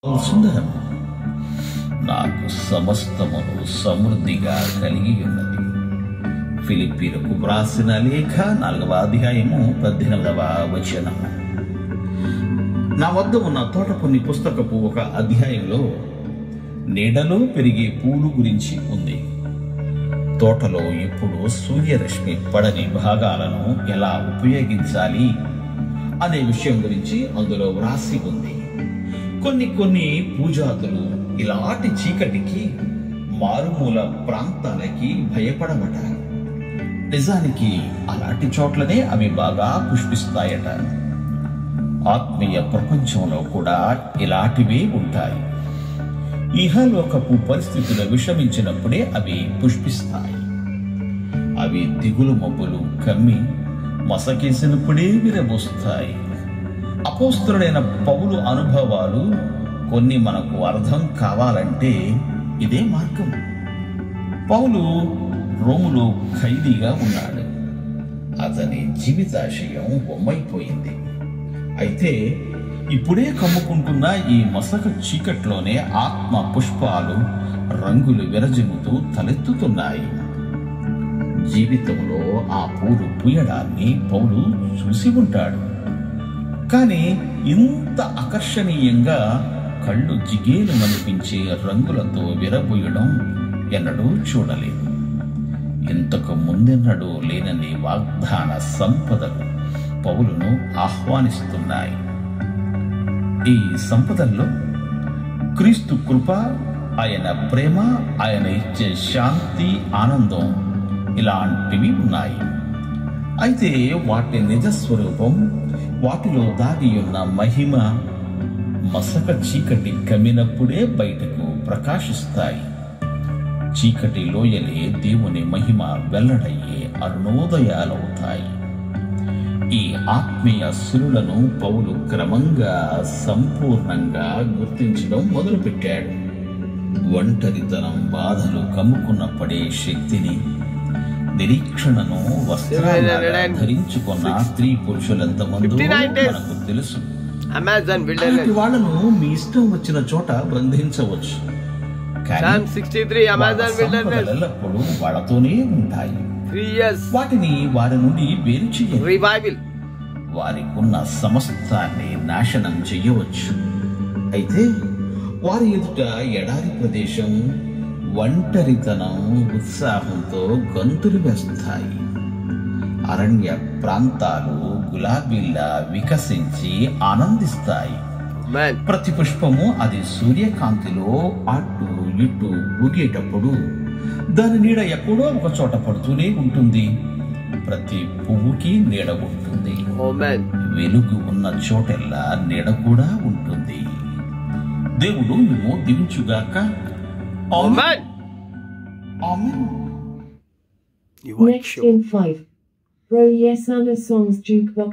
సుందరం నాకు సమస్తమును సమృద్ధిగా కలిగి ఉన్నది. ఫిలిప్పీలకు వ్రాసిన లేఖ 4వ అధ్యాయము 18వ వచనము. నా వద్ద ఉన్న తోటపొన్ని పుస్తకపు ఒక అధ్యాయంలో నీడలో పెరిగే పూలు గురించి ఉంది. తోటలో ఇప్పుడు సూర్యరశ్మి పడని భాగాలను ఎలా ఉపయోగించాలి అనే విషయం గురించి అందులో వ్రాసి ఉంది. కొన్ని పూజాతులు ఇలాంటి చీకటికి మారుమూల ప్రాంతాలకి భయపడబట. నిజానికి అలాంటి చోట్లనే అవి బాగా పుష్పిస్తాయట. ఆత్మీయ ప్రపంచంలో కూడా ఇలాంటివే ఉంటాయి. ఇహలోకపు పరిస్థితులు విషమించినప్పుడే అవి పుష్పిస్తాయి. అవి దిగులు మబ్బులు కమ్మి మసకేసినప్పుడే విరబోస్తాయి. అపోస్తలుడైన పౌలు అనుభవాలు కొన్ని మనకు అర్థం కావాలంటే ఇదే మార్గం. పౌలు రోములో ఖైదీగా ఉన్నాడు. అతని జీవితాశయం బొమ్మైపోయింది. అయితే ఇప్పుడే కమ్ముకుంటున్న ఈ మసక చీకట్లోనే ఆత్మ పుష్పాలు రంగులు విరజిమ్ముతూ తలెత్తుతున్నాయి. జీవితంలో ఆ పూలు పూయడాన్ని పౌలు చూసి ఉంటాడు. కానీ ఇంత ఆకర్షణీయంగా కళ్ళు జిగేలు మనిపించే రంగులతో విరబోయడం ఎన్నడూ చూడలేదు. ఇంతకు ముందెన్నడూ లేనని వాగ్దాన సంపదలు పౌలును ఆహ్వానిస్తున్నాయి. ఈ సంపదల్లో క్రీస్తు కృప, ఆయన ప్రేమ, ఆయన ఇచ్చే శాంతి, ఆనందం ఇలాంటివి ఉన్నాయి. అయితే వాటి నిజస్వరూపం, వాటిలో దాగి ఉన్న మహిమ మసక చీకటి కమ్మినప్పుడే బయటకు ప్రకాశిస్తాయి. చీకటి లోయలే దేవుని మహిమ వెల్లడయ్యే అరుణోదయాలవుతాయి. ఈ ఆత్మీయ సిరులను పౌలు క్రమంగా సంపూర్ణంగా గుర్తించడం మొదలుపెట్టాడు. ఒంటరితనం బాధలు కమ్ముకున్నప్పుడే శక్తిని, నిరీక్షణను వస్త్రాలుగా ధరించుకున్న స్త్రీ పురుషులంతమంది మనకు తెలుసు. అలాంటి వాళ్ళను మీ ఇష్టం వచ్చిన చోట బంధించవచ్చు. ఎల్లప్పుడూ వాళ్ళతోనే ఉంటాయి. వాటిని వారి నుండి వేరు చేయాలి. వారికున్న సమస్తాన్ని నాశనం చెయ్యవచ్చు. అయితే వారి ఎదుట ఎడారి ప్రదేశం, ఒంటరితనం ఉత్సాహంతో గంతులు వేస్తాయి. అరణ్య ప్రాంతాలు గులాబీల్లా వికసించి ఆనందిస్తాయి. ప్రతి పుష్పము అది సూర్యకాంతిలో అటు ఇటు ఊగేటప్పుడు దాని నీడ ఎక్కడో ఒక చోట పడుతూనే ఉంటుంది. ప్రతి పువ్వుకి నీడ ఉంటుంది. వెలుగు ఉన్న చోటెల్లా నీడ కూడా ఉంటుంది. దేవుడు మేము దీవించుగాక. ఆమేన్. ఆమేన్. Next in 5. Row Yes Under Songs Jukebox